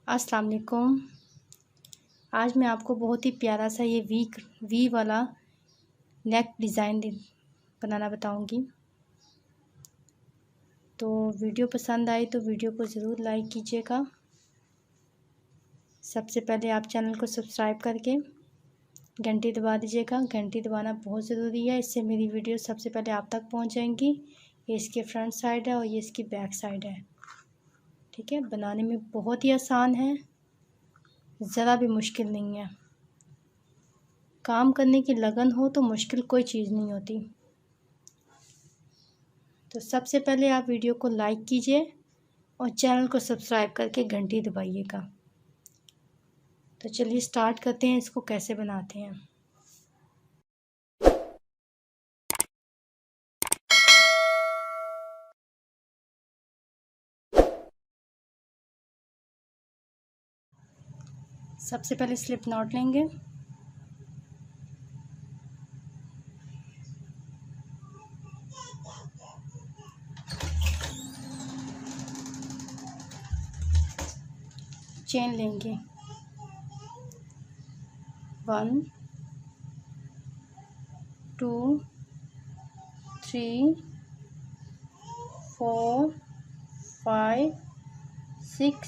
अस्सलाम वालेकुम। आज मैं आपको बहुत ही प्यारा सा ये वी वाला नेक डिज़ाइन बनाना बताऊंगी। तो वीडियो पसंद आई तो वीडियो को ज़रूर लाइक कीजिएगा। सबसे पहले आप चैनल को सब्सक्राइब करके घंटी दबा दीजिएगा। घंटी दबाना बहुत ज़रूरी है, इससे मेरी वीडियो सबसे पहले आप तक पहुंच जाएंगी। ये इसकी फ्रंट साइड है और ये इसकी बैक साइड है। ठीक है, बनाने में बहुत ही आसान है, ज़रा भी मुश्किल नहीं है। काम करने की लगन हो तो मुश्किल कोई चीज़ नहीं होती। तो सबसे पहले आप वीडियो को लाइक कीजिए और चैनल को सब्सक्राइब करके घंटी दबाइएगा। तो चलिए स्टार्ट करते हैं, इसको कैसे बनाते हैं। सबसे पहले स्लिप नॉट लेंगे। चेन लेंगे 1 2 3 4 5 6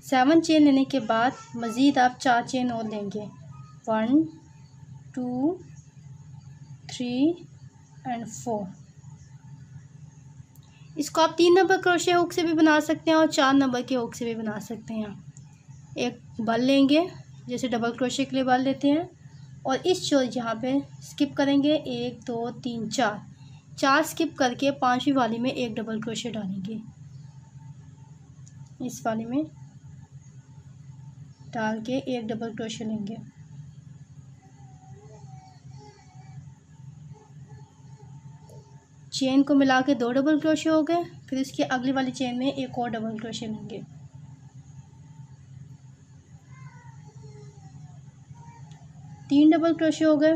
7 चेन लेने के बाद मज़ीद आप 4 चेन और लेंगे। 1 2 3 एंड 4। इसको आप 3 नंबर क्रोशे हुक से भी बना सकते हैं और 4 नंबर के हुक से भी बना सकते हैं। एक बल लेंगे, जैसे डबल क्रोशे के लिए बल लेते हैं, और इस जो यहाँ पे स्किप करेंगे 1 2 3 4 स्किप करके 5वीं वाली में एक डबल क्रोशे डालेंगे। इस वाली में डाल के एक डबल क्रोशे लेंगे। चेन को मिला के 2 डबल क्रोशे हो गए। फिर इसकी अगली वाली चेन में एक और डबल क्रोशे लेंगे। 3 डबल क्रोशे हो गए।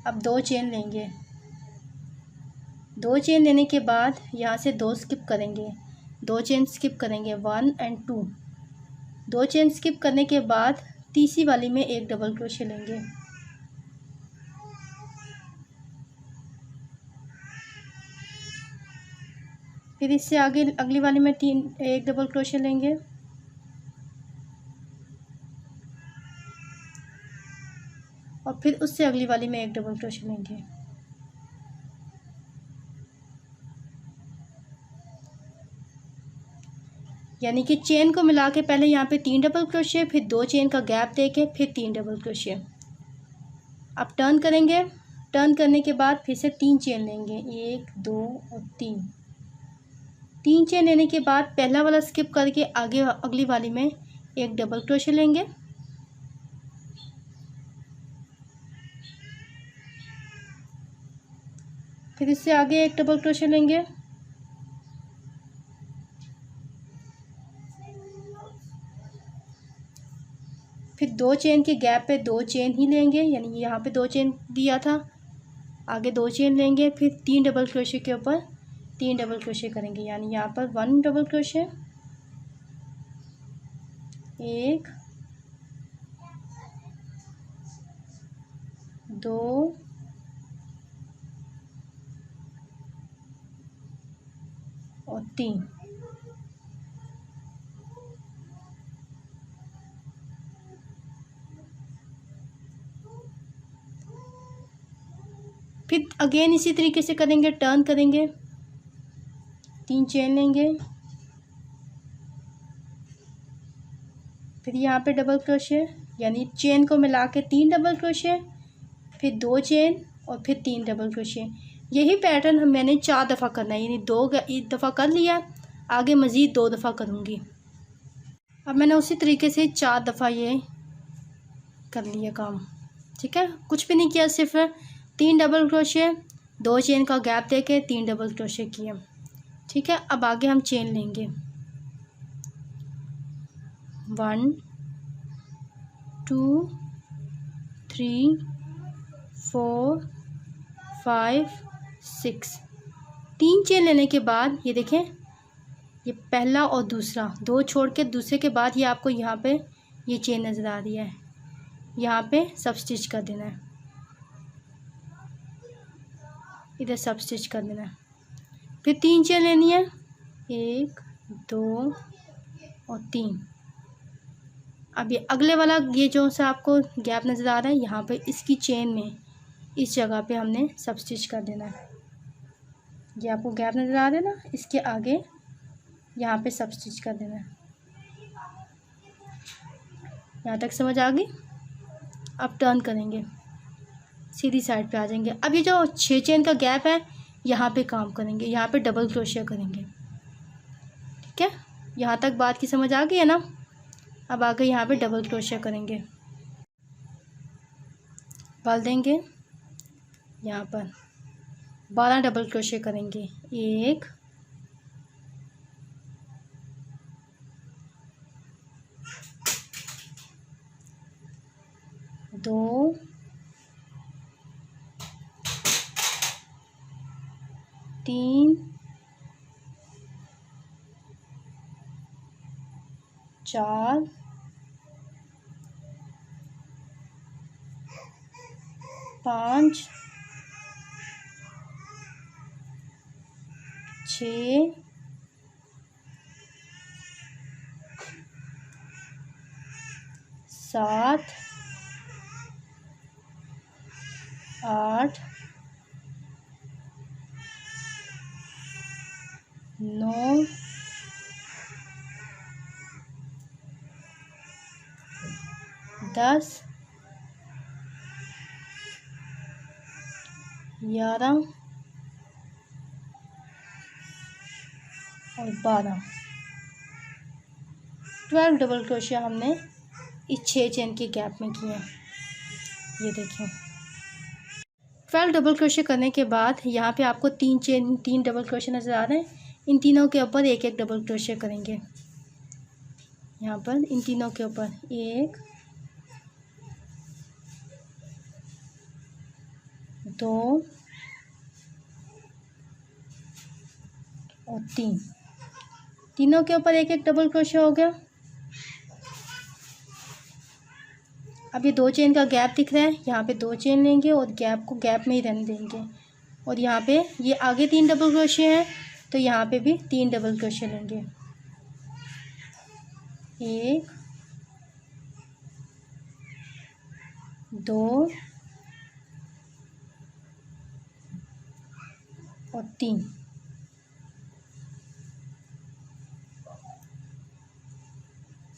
अब 2 चेन लेंगे। 2 चेन लेने के बाद यहाँ से 2 स्किप करेंगे। 2 चेन स्किप करेंगे 1 एंड 2। 2 चेन स्किप करने के बाद तीसरी वाली में एक डबल क्रोशे लेंगे। फिर इससे आगे अगली वाली में एक डबल क्रोशे लेंगे। और फिर उससे अगली वाली में एक डबल क्रोशे लेंगे। यानी कि चेन को मिला के पहले यहाँ पे 3 डबल क्रोशे, फिर 2 चेन का गैप देके फिर 3 डबल क्रोशे। अब टर्न करेंगे। टर्न करने के बाद फिर से 3 चेन लेंगे, 1 2 और 3 चेन लेने के बाद पहला वाला स्किप करके आगे अगली वाली में एक डबल क्रोशे लेंगे। फिर इससे आगे एक डबल क्रोशे लेंगे। फिर 2 चेन के गैप पे 2 चेन ही लेंगे, यानी यहाँ पे 2 चेन दिया था, आगे 2 चेन लेंगे। फिर 3 डबल क्रोशे के ऊपर 3 डबल क्रोशे करेंगे, यानी यहाँ पर 1 डबल क्रोशे, 1 2 और 3। फिर अगेन इसी तरीके से करेंगे, टर्न करेंगे, 3 चेन लेंगे, फिर यहाँ पे डबल क्रोशे, यानी चेन को मिला के 3 डबल क्रोशे, फिर 2 चेन और फिर 3 डबल क्रोशे। यही पैटर्न मैंने 4 दफ़ा करना है, यानी 2 दफ़ा कर लिया, आगे मज़ीद 2 दफ़ा करूँगी। अब मैंने उसी तरीके से 4 दफ़ा ये कर लिया काम। ठीक है, कुछ भी नहीं किया, सिर्फ 3 डबल क्रोशे, 2 चेन का गैप देके 3 डबल क्रोशे किए। ठीक है, अब आगे हम चेन लेंगे 1 2 3 4 5 6। 3 चेन लेने के बाद ये देखें ये पहला और दूसरा, दो छोड़ के दूसरे के बाद ये आपको यहाँ पे ये चेन नज़र आ रही है, यहाँ पे सब स्टिच कर देना है, इधर सब स्टिच कर देना है। फिर 3 चेन लेनी है, 1 2 और 3। अब ये अगले वाला ये जो सा आपको गैप नज़र आ रहा है, यहाँ पे इसकी चेन में इस जगह पे हमने सब स्टिच कर देना है। ये आपको गैप नज़र आ रहा है ना, इसके आगे यहाँ पे सब स्टिच कर देना है। यहाँ तक समझ आ गई? अब टर्न करेंगे, सीधी साइड पे आ जाएंगे। अब ये जो 6 चेन का गैप है, यहाँ पे काम करेंगे, यहाँ पे डबल क्रोशिया करेंगे। ठीक है, यहाँ तक बात की समझ आ गई है ना। अब आगे यहाँ पे डबल क्रोशिया करेंगे, बाल देंगे, यहाँ पर 12 डबल क्रोशिया करेंगे। 1 2 3 4 5 6 7 8 9 10 11 और 12, 12 डबल क्रोशिया हमने इस 6 चेन के गैप में किए हैं। ये देखिए 12 डबल क्रोशिया करने के बाद यहाँ पे आपको 3 डबल क्रोशिया नज़र आ रहे हैं। इन तीनों के ऊपर एक एक डबल क्रोशिया करेंगे। यहाँ पर इन तीनों के ऊपर 1 2 और 3, तीनों के ऊपर एक एक डबल क्रोशिया हो गया। अब ये 2 चेन का गैप दिख रहा है, यहाँ पे 2 चेन लेंगे और गैप को गैप में ही रहने देंगे। और यहाँ पे ये आगे 3 डबल क्रोशिया हैं, तो यहाँ पे भी 3 डबल क्रोशिया लेंगे। 1 2 और 3।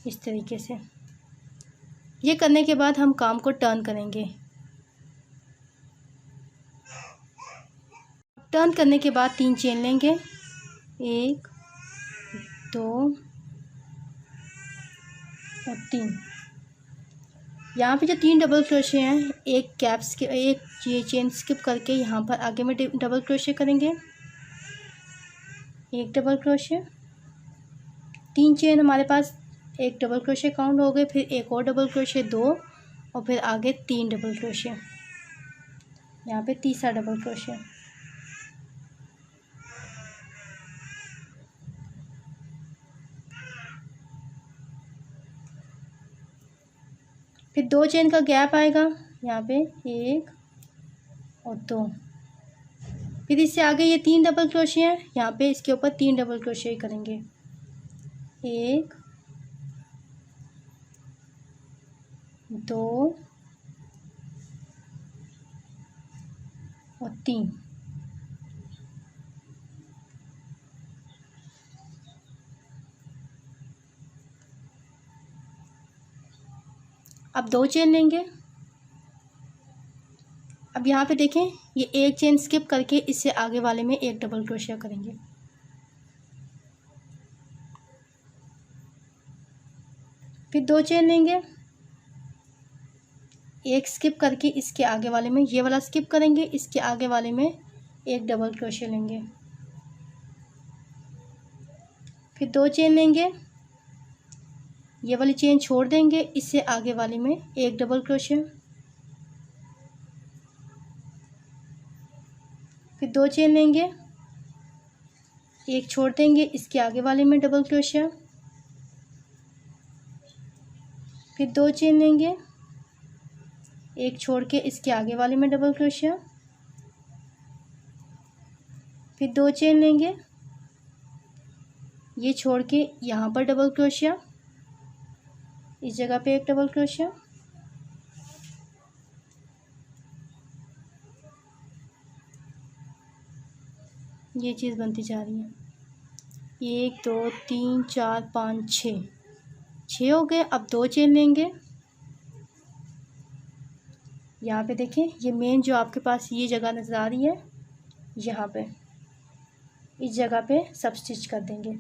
इस तरीके से ये करने के बाद हम काम को टर्न करेंगे। टर्न करने के बाद 3 चेन लेंगे, 1 2 और 3। यहाँ पे जो 3 डबल क्रोशिया हैं, एक ये चेन स्किप करके यहाँ पर आगे में डबल क्रोशिया करेंगे। 1 डबल क्रोशिया, 3 चेन हमारे पास एक डबल क्रोशिया काउंट हो गए, फिर एक और डबल क्रोशिया 2 और फिर आगे 3 डबल क्रोशिया, यहाँ पे तीसरा डबल क्रोशिया। फिर 2 चेन का गैप आएगा, यहाँ पे 1 और 2। फिर इससे आगे ये 3 डबल क्रोशिया है, यहाँ पे इसके ऊपर 3 डबल क्रोशिया करेंगे। 1 2 और 3। अब 2 चेन लेंगे। अब यहाँ पे देखें, ये एक चेन स्किप करके इससे आगे वाले में एक डबल क्रोशिया करेंगे। फिर 2 चेन लेंगे, एक स्किप करके इसके आगे वाले में, ये वाला स्किप करेंगे, इसके आगे वाले में एक डबल क्रोशिया लेंगे। फिर 2 चेन लेंगे, ये वाली चेन छोड़ देंगे, इससे आगे वाले में एक डबल क्रोशिया। फिर 2 चेन लेंगे, एक छोड़ देंगे, इसके आगे वाले में डबल क्रोशिया, फिर 2 चेन लेंगे, एक छोड़ के इसके आगे वाले में डबल क्रोशिया, फिर 2 चेन लेंगे, ये छोड़ के यहाँ पर डबल क्रोशिया, इस जगह पे एक डबल क्रोशिया, ये चीज़ बनती जा रही है। 1 2 3 4 5 6 हो गए। अब 2 चेन लेंगे, यहाँ पे देखें ये मेन जो आपके पास ये जगह नज़र आ रही है, यहाँ पे इस जगह पे सब स्टिच कर देंगे।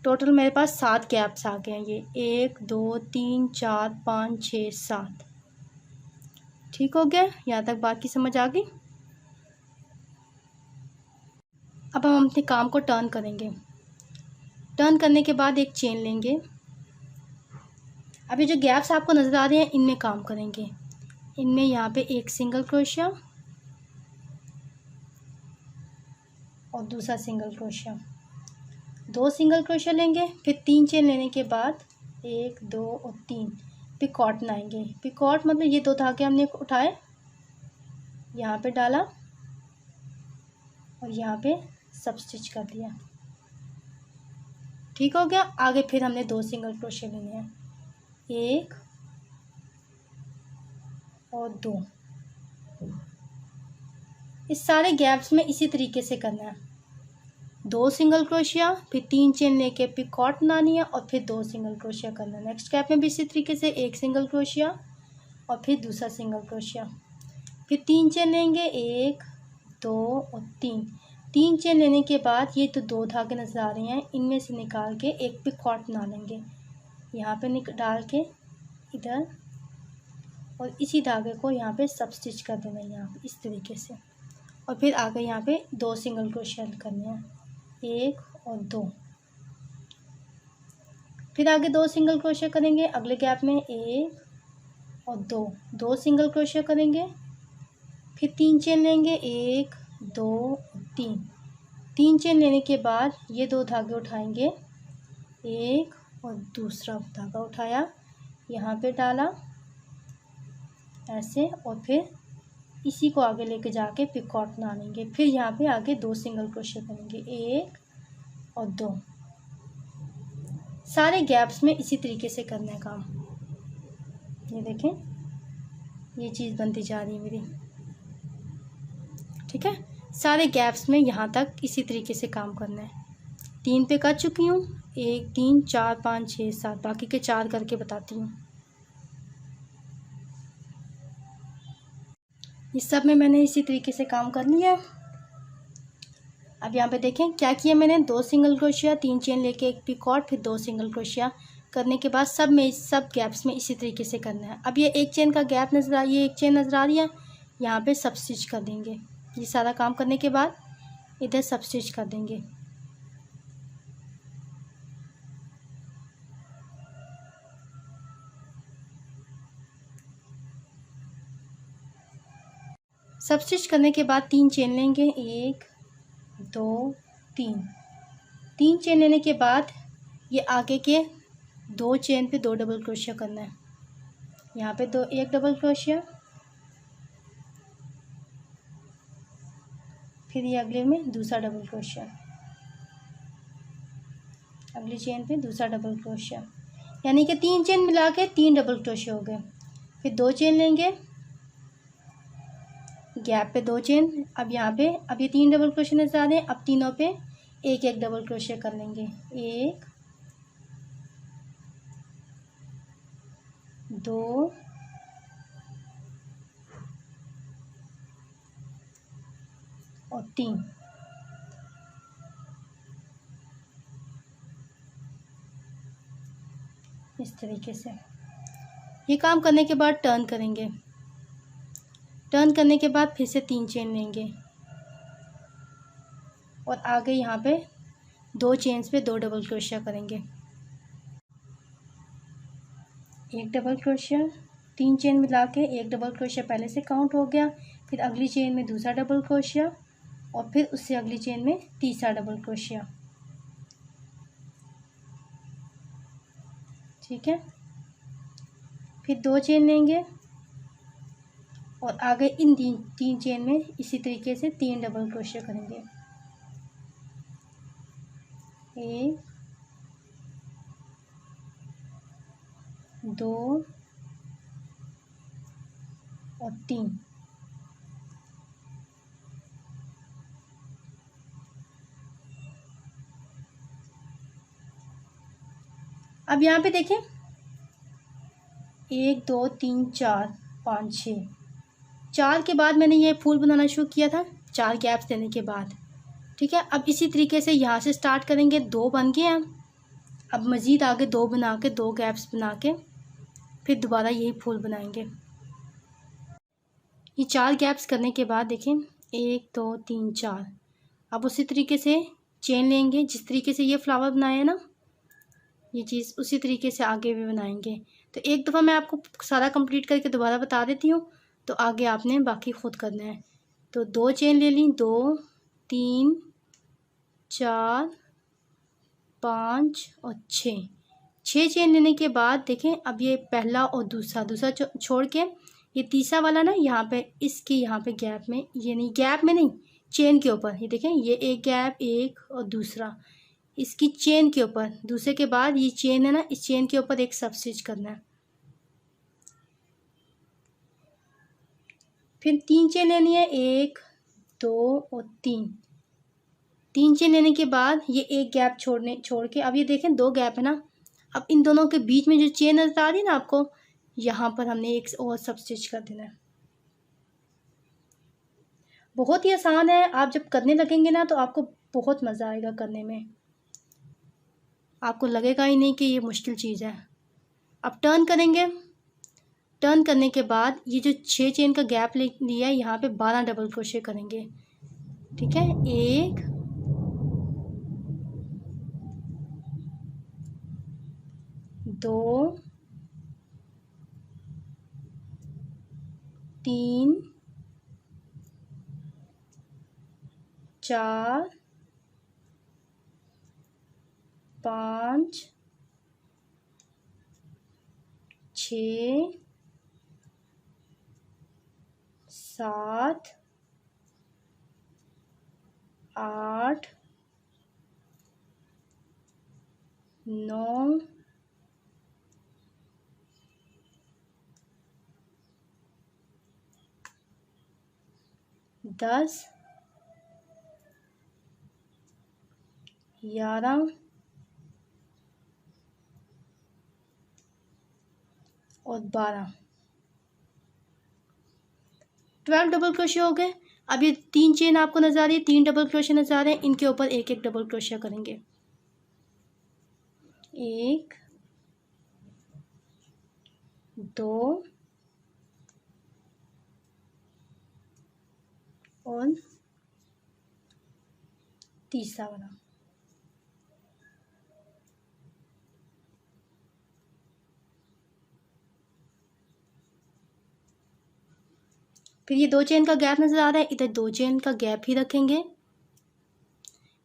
टोटल मेरे पास 7 गैप्स आ गए हैं। ये 1 2 3 4 5 6 7 ठीक हो गया। यहाँ तक बात की समझ आ गई। अब हम अपने काम को टर्न करेंगे। टर्न करने के बाद एक चेन लेंगे। अब ये जो गैप्स आपको नज़र आ रहे हैं इनमें काम करेंगे। इनमें यहाँ पे एक सिंगल क्रोशिया और दूसरा सिंगल क्रोशिया, 2 सिंगल क्रोशिया लेंगे, फिर 3 चेन लेने के बाद 1 2 और 3 पिकॉट बनाएंगे। पिकॉट मतलब ये 2 धागे हमने उठाए, यहाँ पे डाला और यहाँ पे सब स्टिच कर दिया। ठीक हो गया। आगे फिर हमने 2 सिंगल क्रोशिया लेने हैं, 1 और 2। इस सारे गैप्स में इसी तरीके से करना है। 2 सिंगल क्रोशिया, फिर 3 चेन लेके पिकॉट बनानी है और फिर 2 सिंगल क्रोशिया करना है। नेक्स्ट गैप में भी इसी तरीके से 1 सिंगल क्रोशिया और फिर दूसरा सिंगल क्रोशिया, फिर 3 चेन लेंगे, 1 2 और 3 चेन लेने के बाद ये तो 2 धागे नज़र आ रहे हैं, इनमें से निकाल के एक पिकॉट बना लेंगे। यहाँ पे डाल के इधर और इसी धागे को यहाँ पे सब स्टिच कर देना है, यहाँ पे इस तरीके से। और फिर आगे यहाँ पे 2 सिंगल क्रोशिया करने हैं, 1 और 2। फिर आगे 2 सिंगल क्रोशिया करेंगे। अगले गैप में 1 और 2 सिंगल क्रोशिया करेंगे, फिर 3 चेन लेंगे, 1 2 और 3 चेन लेने के बाद ये 2 धागे उठाएंगे, एक और दूसरा धागा उठाया, यहाँ पे डाला ऐसे, और फिर इसी को आगे लेके जाके पिकॉट बना लेंगे। फिर यहाँ पे आगे 2 सिंगल क्रोशिया करेंगे, 1 और 2। सारे गैप्स में इसी तरीके से करना है काम। ये देखें ये चीज़ बनती जा रही है मेरी। ठीक है, सारे गैप्स में यहाँ तक इसी तरीके से काम करना है। 3 पे कर चुकी हूँ, 1 3 4 5 6 7, बाकी के 4 करके बताती हूँ। इस सब में मैंने इसी तरीके से काम कर लिया। अब यहाँ पे देखें क्या किया मैंने, 2 सिंगल क्रोशिया, 3 चेन लेके एक पिकॉट, फिर 2 सिंगल क्रोशिया करने के बाद सब गैप्स में इसी तरीके से करना है। अब ये एक चेन का गैप नज़र आ, ये एक चेन नज़र आ रही है, यहाँ पे सब स्टिच कर देंगे। ये सारा काम करने के बाद इधर सब स्टिच कर देंगे। सब स्टिच करने के बाद 3 चेन लेंगे, 1 2 3 चेन लेने के बाद ये आगे के 2 चेन पे 2 डबल क्रोशिया करना है। यहाँ पे 1 डबल क्रोशिया, फिर ये अगले में दूसरा डबल क्रोशिया, अगली चेन पे दूसरा डबल क्रोशिया, यानी कि 3 चेन मिला के 3 डबल क्रोशिया हो गए। फिर 2 चेन लेंगे, गैप पे 2 चेन। अब यहाँ पे अब ये 3 डबल क्रोशिया नज़र आ रहे हैं, अब तीनों पे 1 डबल क्रोशिया कर लेंगे, 1 2 और 3। इस तरीके से ये काम करने के बाद टर्न करेंगे। टर्न करने के बाद फिर से 3 चेन लेंगे और आगे यहाँ पे 2 चेन्स पे 2 डबल क्रोशिया करेंगे, 1 डबल क्रोशिया, 3 चेन मिला के 1 डबल क्रोशिया पहले से काउंट हो गया। फिर अगली चेन में दूसरा डबल क्रोशिया और फिर उससे अगली चेन में तीसरा डबल क्रोशिया। ठीक है, फिर 2 चेन लेंगे और आगे इन तीन चेन में इसी तरीके से 3 डबल क्रोशिया करेंगे। 1 2 और 3। अब यहाँ पे देखें 1 2 3 4 5 6, 4 के बाद मैंने ये फूल बनाना शुरू किया था 4 गैप्स देने के बाद। ठीक है, अब इसी तरीके से यहाँ से स्टार्ट करेंगे। 2 बन गए हैं, अब मज़ीद आगे 2 बना के 2 गैप्स बना के फिर दोबारा यही फूल बनाएंगे। ये 4 गैप्स करने के बाद देखें 1 2 3 4। अब उसी तरीके से चेन लेंगे, जिस तरीके से ये फ्लावर बनाया है ना, ये चीज़ उसी तरीके से आगे भी बनाएंगे। तो एक दफ़ा मैं आपको सारा कंप्लीट करके दोबारा बता देती हूँ, तो आगे आपने बाकी खुद करना है। तो 2 चेन ले ली, 2 3 4 5 और 6 चेन लेने के बाद देखें अब ये पहला और दूसरा छोड़ के ये तीसरा वाला ना यहाँ पे, इसके यहाँ पे गैप में, ये नहीं गैप में नहीं, चेन के ऊपर, ये देखें ये एक गैप, एक और दूसरा, इसकी चेन के ऊपर, दूसरे के बाद ये चेन है ना, इस चेन के ऊपर एक सब स्टिच करना है। फिर 3 चेन लेनी है, 1 2 और 3 चेन लेने के बाद ये एक गैप छोड़ के अब ये देखें 2 गैप है ना, अब इन दोनों के बीच में जो चेन नजर आ रही है ना आपको, यहाँ पर हमने एक और सब स्टिच कर देना है। बहुत ही आसान है, आप जब करने लगेंगे ना तो आपको बहुत मज़ा आएगा करने में, आपको लगेगा ही नहीं कि ये मुश्किल चीज़ है। अब टर्न करेंगे, टर्न करने के बाद ये जो 6 चेन का गैप लिया है यहाँ पे 12 डबल क्रोशे करेंगे। ठीक है, 1 2 3 4 5 6 7 8 9 10 11 और 12, 12 डबल क्रोशे हो गए। अब ये 3 चेन आपको नजर आ रही है, 3 डबल क्रोशे नजर आ रहे हैं, इनके ऊपर एक एक डबल क्रोशे करेंगे। 1 2 और तीसरा वाला। फिर ये 2 चेन का गैप नजर आ रहा है, इधर 2 चेन का गैप ही रखेंगे।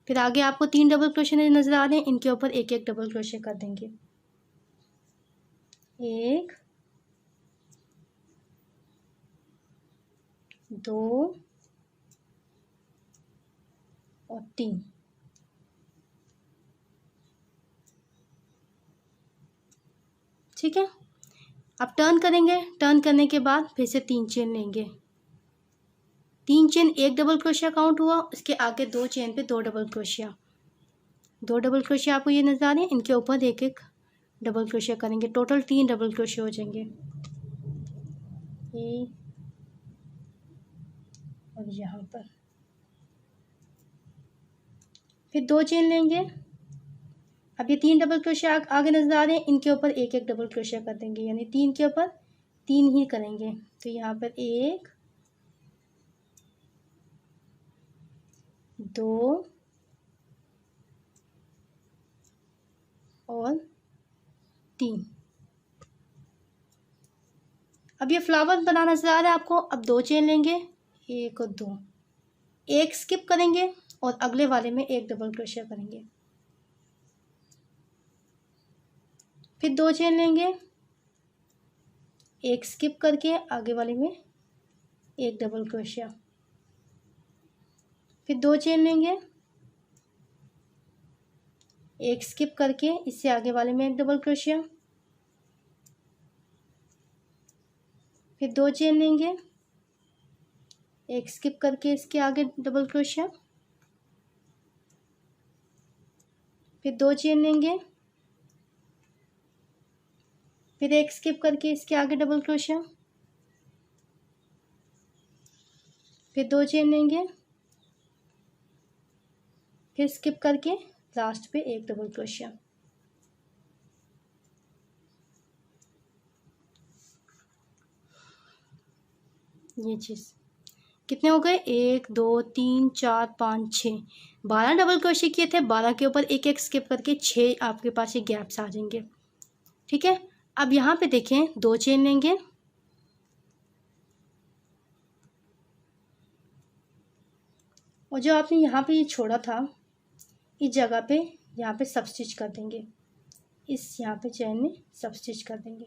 फिर आगे आपको 3 डबल क्रोशे नजर आ रहे हैं, इनके ऊपर एक एक डबल क्रोशे कर देंगे। 1 2 और 3। ठीक है, अब टर्न करेंगे, टर्न करने के बाद फिर से 3 चेन लेंगे। 3 चेन एक डबल क्रोशिया काउंट हुआ, उसके आगे 2 चेन पे 2 डबल क्रोशिया, 2 डबल क्रोशिया आपको ये नजर आ रहे हैं, इनके ऊपर एक एक डबल क्रोशिया करेंगे। टोटल 3 डबल क्रोशिया हो जाएंगे, ये और यहाँ पर। फिर 2 चेन लेंगे, अब ये 3 डबल क्रोशिया आगे नजर आ रहे हैं, इनके ऊपर एक एक डबल क्रोशिया कर देंगे, यानी 3 के ऊपर 3 ही करेंगे। तो यहाँ पर 1 2 और 3। अब ये फ्लावर बनाना नजर आ रहा है आपको। अब 2 चेन लेंगे, एक और दो, एक स्किप करेंगे और अगले वाले में एक डबल क्रोशिया करेंगे, फिर दो चेन लेंगे, एक स्किप करके आगे वाले में एक डबल क्रोशिया, फिर दो चेन लेंगे, एक स्किप करके इससे आगे वाले में एक डबल क्रोशिया, फिर दो चेन लेंगे, एक स्किप करके इसके आगे डबल क्रोशिया, फिर दो चेन लेंगे, फिर एक स्किप करके इसके आगे डबल क्रोशिया, फिर दो चेन लेंगे, फिर स्किप करके लास्ट पे एक डबल क्रोशिया। ये चीज़ कितने हो गए, 1 2 3 4 5 6, 12 डबल क्रोशिया किए थे, 12 के ऊपर एक एक स्किप करके 6 आपके पास ये गैप्स आ जाएंगे। ठीक है, अब यहाँ पे देखें, दो चेन लेंगे, और जो आपने यहाँ पे ये छोड़ा था इस जगह पे यहाँ पे सब स्टिच कर देंगे, इस यहाँ पे चेन में सब स्टिच कर देंगे,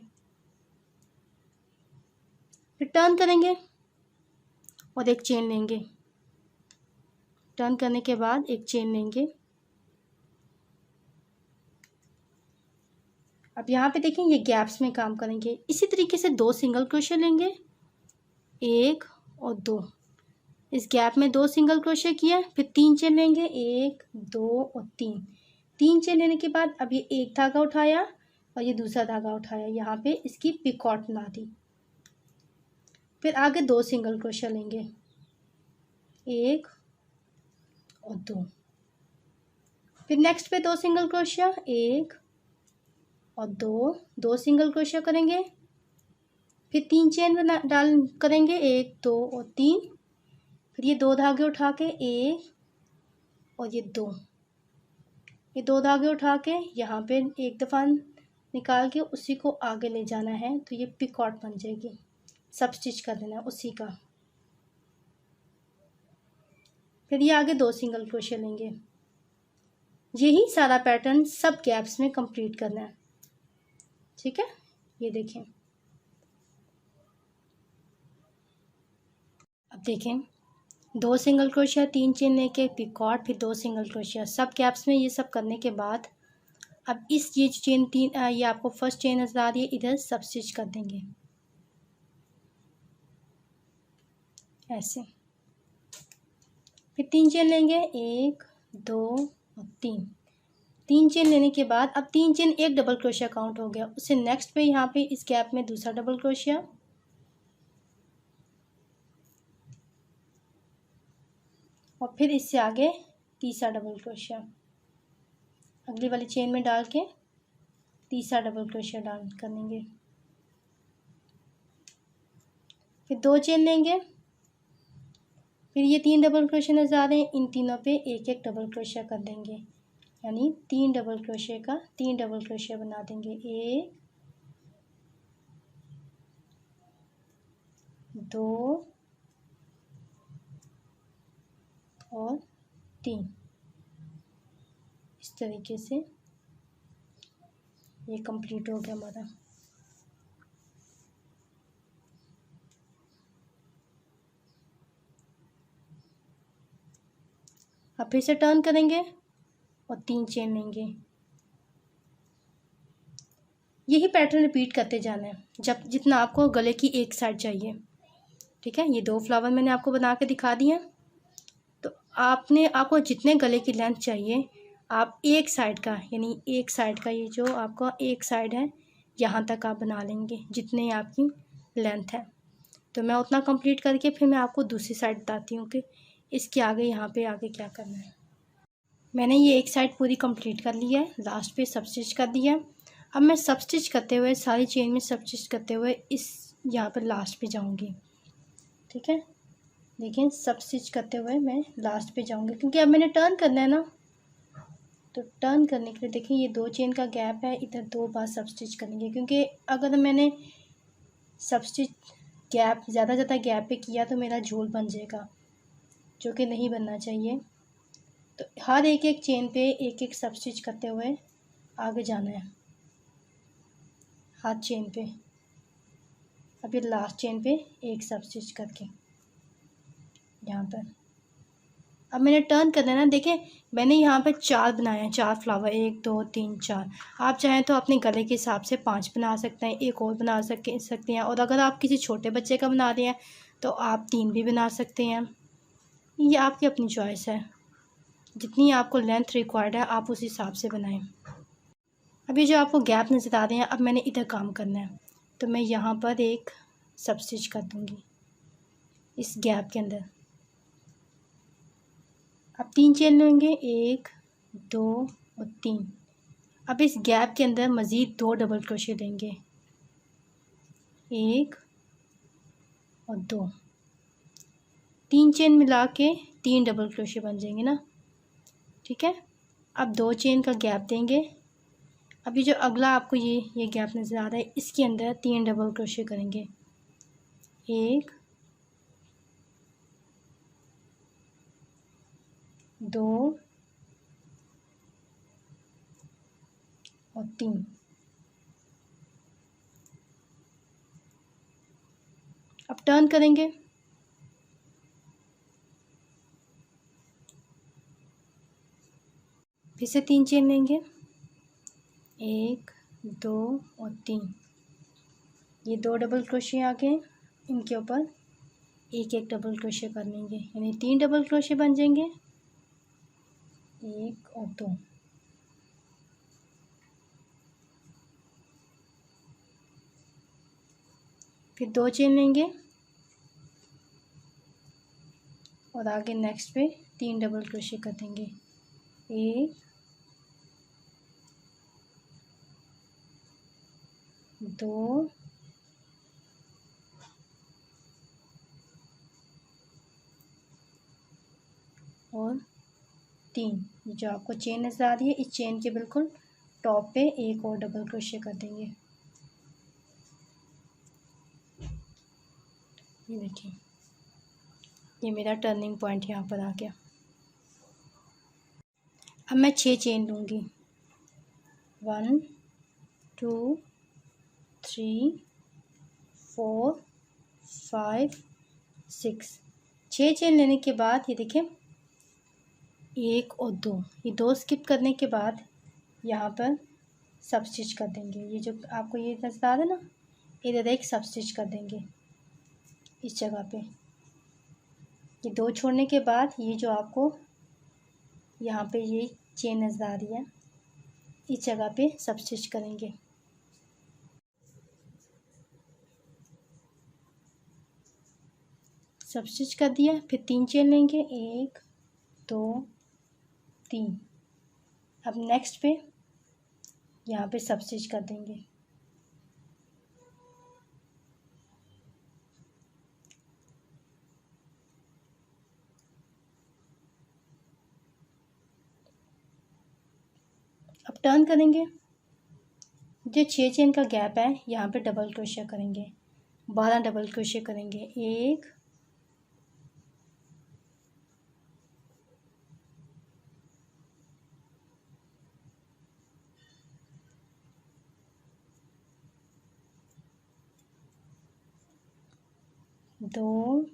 फिर टर्न करेंगे और एक चेन लेंगे, टर्न करने के बाद एक चेन लेंगे। अब यहाँ पे देखें, ये गैप्स में काम करेंगे। इसी तरीके से दो सिंगल क्रोशिया लेंगे, एक और दो, इस गैप में दो सिंगल क्रोशिया किया, फिर तीन चेन लेंगे, एक दो और तीन, तीन चेन लेने के बाद अब ये एक धागा उठाया और ये दूसरा धागा उठाया, यहाँ पे इसकी पिकॉट बना दी, फिर आगे दो सिंगल क्रोशिया लेंगे, एक और दो, फिर नेक्स्ट पे दो सिंगल क्रोशिया, एक और दो, दो सिंगल क्रोशिया करेंगे, फिर तीन चेन बना डाल करेंगे, एक दो और तीन, फिर ये दो धागे उठा के एक और ये दो धागे उठा के यहाँ पे एक दफ़ा निकाल के उसी को आगे ले जाना है, तो ये पिकॉट बन जाएगी, सब स्टिच कर देना है उसी का। फिर ये आगे दो सिंगल क्रोशिया लेंगे। यही सारा पैटर्न सब गैप्स में कंप्लीट करना है। ठीक है, ये देखें, अब देखें, दो सिंगल क्रोशिया, तीन चेन लेके पिकॉट, फिर दो सिंगल क्रोशिया, सब गैप्स में ये सब करने के बाद अब इस ये चेन तीन ये आपको फर्स्ट चेन नजर आ रही है, इधर सब स्टिच कर देंगे ऐसे, फिर तीन चेन लेंगे, एक दो और तीन, तीन चेन लेने के बाद अब तीन चेन एक डबल क्रोशिया काउंट हो गया, उससे नेक्स्ट पे यहाँ पे इस गैप में दूसरा डबल क्रोशिया, और फिर इससे आगे तीसरा डबल क्रोशिया, अगली वाली चेन में डाल के तीसरा डबल क्रोशिया डाल करेंगे, फिर दो चेन लेंगे, फिर ये तीन डबल क्रोशिया नजर आ रहे हैं, इन तीनों पे एक एक डबल क्रोशिया कर देंगे, यानी तीन डबल क्रोशिया का तीन डबल क्रोशिया बना देंगे, एक दो और तीन, इस तरीके से ये कंप्लीट हो गया हमारा। अब फिर से टर्न करेंगे और तीन चेन लेंगे, यही पैटर्न रिपीट करते जाना है जब जितना आपको गले की एक साइड चाहिए। ठीक है, ये दो फ्लावर मैंने आपको बना के दिखा दिए, तो आपको जितने गले की लेंथ चाहिए आप एक साइड का, यानी एक साइड का ये जो आपका एक साइड है यहाँ तक आप बना लेंगे जितने आपकी लेंथ है। तो मैं उतना कंप्लीट करके फिर मैं आपको दूसरी साइड बताती हूँ कि इसके आगे यहाँ पे आगे क्या करना है। मैंने ये एक साइड पूरी कंप्लीट कर ली है, लास्ट पे सब स्टिच कर दिया। अब मैं सब स्टिच करते हुए सारी चेन में सब स्टिच करते हुए इस यहाँ पर लास्ट पे जाऊँगी। ठीक है, देखिए सब स्टिच करते हुए मैं लास्ट पे जाऊँगी, क्योंकि अब मैंने टर्न करना है ना, तो टर्न करने के लिए देखिए ये दो चेन का गैप है, इधर दो बार सब स्टिच करेंगे, क्योंकि अगर मैंने सब स्टिच गैप ज़्यादा गैप पे किया तो मेरा झोल बन जाएगा, जो कि नहीं बनना चाहिए। तो हर एक एक चेन पे एक एक सब स्टिच करते हुए आगे जाना है, हर चेन पे। अब ये लास्ट चेन पे एक सब स्टिच करके यहाँ पर अब मैंने टर्न कर देना। देखें मैंने यहाँ पे 4 बनाए हैं, 4 फ्लावर, 1 2 3 4। आप चाहें तो अपने गले के हिसाब से 5 बना सकते हैं, एक और बना सकते हैं। और अगर आप किसी छोटे बच्चे का बना रहे हैं तो आप 3 भी बना सकते हैं। ये आपकी अपनी चॉइस है, जितनी आपको लेंथ रिक्वायर्ड है आप उस हिसाब से बनाएं। अब ये जो आपको गैप नज़र आ रहे हैं, अब मैंने इधर काम करना है, तो मैं यहाँ पर एक सब स्टिच कर दूँगी इस गैप के अंदर। अब 3 चेन लेंगे, 1 2 और 3। अब इस गैप के अंदर मज़ीद 2 डबल क्रोशे लेंगे, 1 और 2। 3 चेन मिला के 3 डबल क्रोशे बन जाएंगे ना, ठीक है। अब 2 चेन का गैप देंगे। अभी जो अगला आपको ये गैप नज़र आ रहा है, इसके अंदर 3 डबल क्रोशे करेंगे, 1 2 और 3। अब टर्न करेंगे, फिर से 3 चेन लेंगे, 1 2 और 3। ये 2 डबल क्रोशे आ गए, इनके ऊपर एक एक डबल क्रोशे कर लेंगे, यानी 3 डबल क्रोशे बन जाएंगे, 1 और 2। फिर 2 चेन लेंगे और आगे नेक्स्ट पे 3 डबल क्रोशे कर देंगे, 1 2 और 3। जो आपको चेन नज़र आ रही है, इस चेन के बिल्कुल टॉप पे एक और डबल क्रोशे कर देंगे। ये देखिए, ये मेरा टर्निंग पॉइंट यहाँ पर आ गया। अब मैं 6 चेन लूँगी, 1 2 3 4 5 6। 6 चेन लेने के बाद ये देखें 1 और 2, ये 2 स्किप करने के बाद यहाँ पर सब स्टिच कर देंगे। ये जो आपको ये नज़र आ रहा है ना, इधर एक सब स्टिच कर देंगे इस जगह पे। ये 2 छोड़ने के बाद ये जो आपको यहाँ पे ये चेन नज़र आ रही है, इस जगह पे सब स्टिच करेंगे। सब स्टिच कर दिया, फिर 3 चेन लेंगे, 1 2 3। अब नेक्स्ट पे यहाँ पे सब स्टिच कर देंगे। अब टर्न करेंगे, जो 6 चेन का गैप है यहाँ पे डबल क्रोशिया करेंगे, 12 डबल क्रोशिया करेंगे, 1 2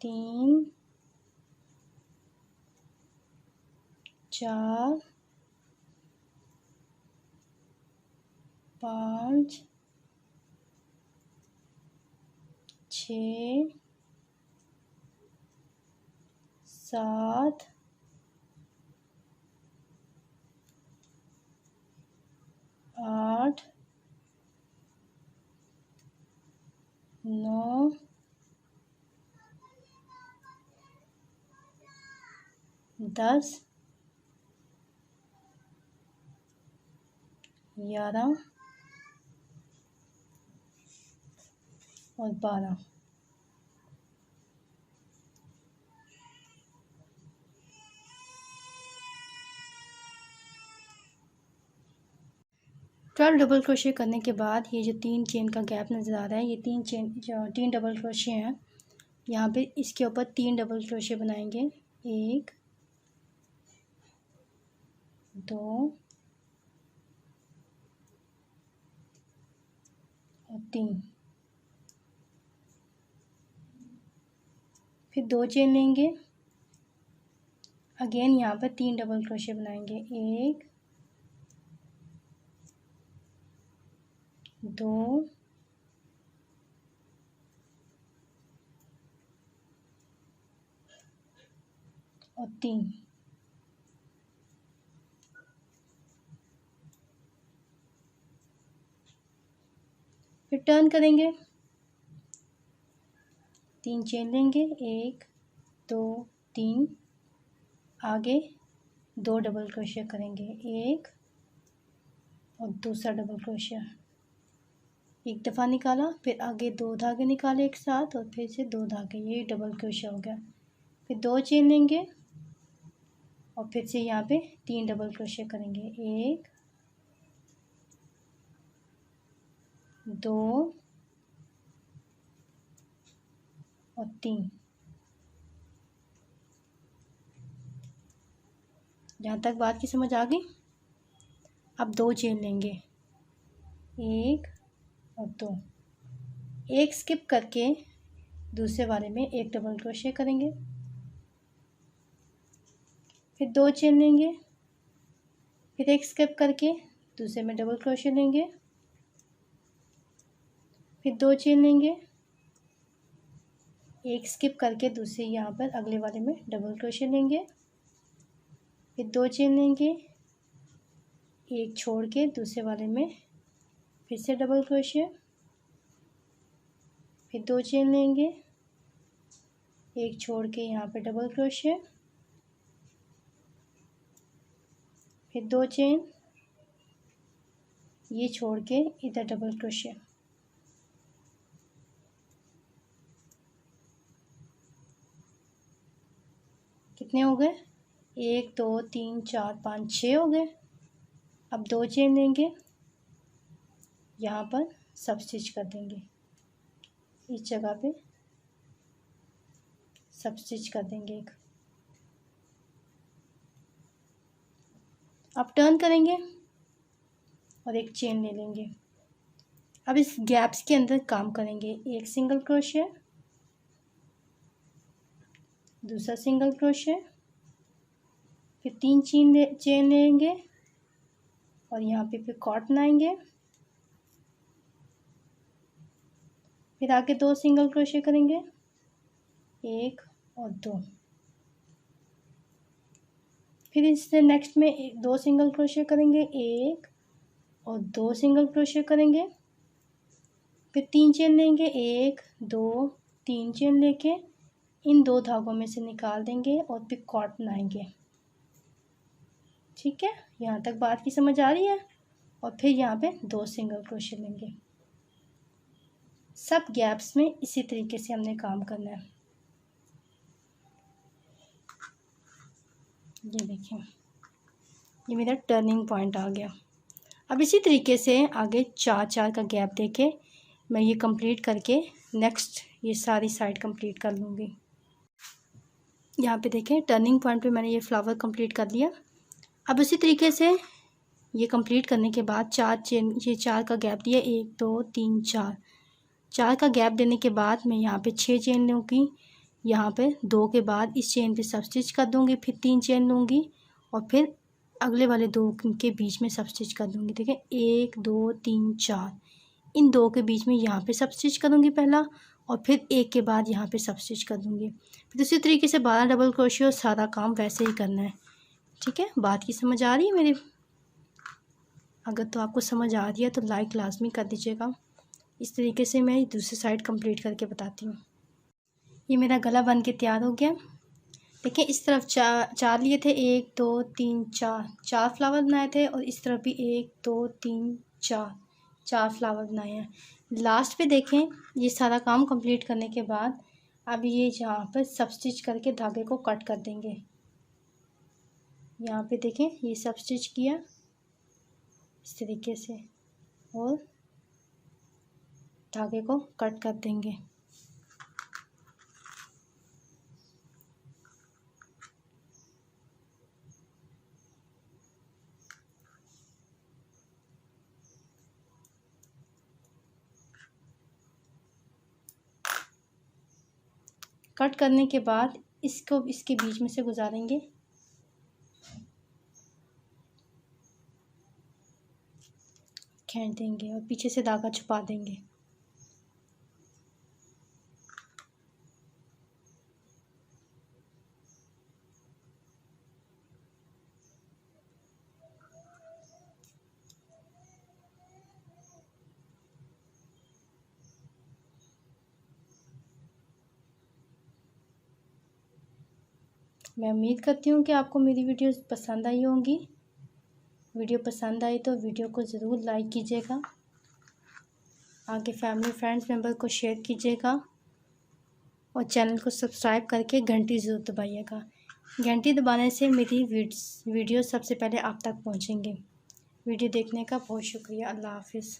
3 4 5 6 7 8 9 10 11 और 12। 12 डबल क्रोशे करने के बाद ये जो 3 चेन का गैप नज़र आ रहा है, ये 3 डबल क्रोशे हैं। यहाँ पे इसके ऊपर 3 डबल क्रोशे बनाएंगे, 1 2 और 3। फिर 2 चेन लेंगे, अगेन यहाँ पर 3 डबल क्रोशे बनाएंगे, 1 2 और 3। फिर टर्न करेंगे, 3 चेन लेंगे, 1 2 3, आगे 2 डबल क्रोशे करेंगे, 1 और दूसरा डबल क्रोशा, एक दफ़ा निकाला, फिर आगे 2 धागे निकाले एक साथ और फिर से 2 धागे, ये डबल क्रोशा हो गया। फिर 2 चेन लेंगे और फिर से यहाँ पे 3 डबल क्रोशे करेंगे, 1 2 और 3। यहाँ तक बात की समझ आ गई। अब 2 चेन लेंगे, 1 और 2, एक स्किप करके दूसरे वाले में एक डबल क्रोशे करेंगे, फिर 2 चेन लेंगे, फिर एक स्किप करके दूसरे में डबल क्रोशे लेंगे, फिर 2 चेन लेंगे, एक स्किप करके दूसरे यहाँ पर अगले वाले में डबल क्रोशे लेंगे, फिर 2 चेन लेंगे, एक छोड़ के दूसरे वाले में फिर से डबल क्रोशे, फिर 2 चेन लेंगे, एक छोड़ के यहाँ पे डबल क्रोशे, फिर 2 चेन, ये छोड़ के इधर डबल क्रोशे। कितने हो गए? 1 2 3 4 5 6 हो गए। अब 2 चेन लेंगे, यहाँ पर सब स्टिच कर देंगे, इस जगह पे सब स्टिच कर देंगे एक। अब टर्न करेंगे और एक चेन ले लेंगे। अब इस गैप्स के अंदर काम करेंगे, एक सिंगल क्रोशे, दूसरा सिंगल क्रोशे, फिर 3 चेन लेंगे और यहाँ पे फिर कॉट बनाएंगे, फिर आगे 2 सिंगल क्रोशे करेंगे, 1 और 2, फिर इससे नेक्स्ट में 2 सिंगल क्रोशे करेंगे, 1 और 2 सिंगल क्रोशे करेंगे, फिर 3 चेन लेंगे, 1 2 3 चेन लेके इन 2 धागों में से निकाल देंगे और फिर कॉट बनाएंगे। ठीक है, यहाँ तक बात की समझ आ रही है। और फिर यहाँ पे 2 सिंगल क्रोशे लेंगे। सब गैप्स में इसी तरीके से हमने काम करना है। ये देखिए, ये मेरा टर्निंग पॉइंट आ गया। अब इसी तरीके से आगे 4 का गैप देके मैं ये कंप्लीट करके नेक्स्ट ये सारी साइड कंप्लीट कर लूँगी। यहाँ पे देखें, टर्निंग पॉइंट पे मैंने ये फ्लावर कंप्लीट कर लिया। अब इसी तरीके से ये कंप्लीट करने के बाद 4 चेन, ये 4 का गैप दिया, 1 2 3 4 का गैप देने के बाद मैं यहाँ पे 6 चेन लूँगी। यहाँ पे 2 के बाद इस चेन पे सब स्टिच कर दूँगी, फिर 3 चेन लूँगी और फिर अगले वाले 2 के बीच में सब स्टिच कर दूँगी। ठीक है, 1 2 3 4, इन 2 के बीच में यहाँ पे सब स्टिच करूँगी पहला और फिर 1 के बाद यहाँ पे सब स्टिच कर दूँगी। फिर इसी तरीके से 12 डबल क्रोशे और सारा काम वैसे ही करना है। ठीक है, बात की समझ आ रही है मेरी? अगर तो आपको समझ आ रही है तो लाइक लाजमी कर दीजिएगा। इस तरीके से मैं दूसरी साइड कंप्लीट करके बताती हूँ। ये मेरा गला बन के तैयार हो गया। देखिए, इस तरफ 4 लिए थे, 1 2 3 4 फ्लावर बनाए थे और इस तरफ भी 1 2 3 4 फ्लावर बनाए हैं। लास्ट पे देखें, ये सारा काम कंप्लीट करने के बाद अब ये यहाँ पर सब स्टिच करके धागे को कट कर देंगे। यहाँ पे देखें, ये सब स्टिच किया इस तरीके से और धागे को कट कर देंगे। कट करने के बाद इसको इसके बीच में से गुजारेंगे। खींच देंगे और पीछे से धागा छुपा देंगे। मैं उम्मीद करती हूँ कि आपको मेरी वीडियो पसंद आई होंगी। वीडियो पसंद आई तो वीडियो को ज़रूर लाइक कीजिएगा, आगे फैमिली फ्रेंड्स मेंबर को शेयर कीजिएगा और चैनल को सब्सक्राइब करके घंटी ज़रूर दबाइएगा। घंटी दबाने से मेरी वीडियो सबसे पहले आप तक पहुँचेंगे। वीडियो देखने का बहुत शुक्रिया। अल्लाह हाफिज़।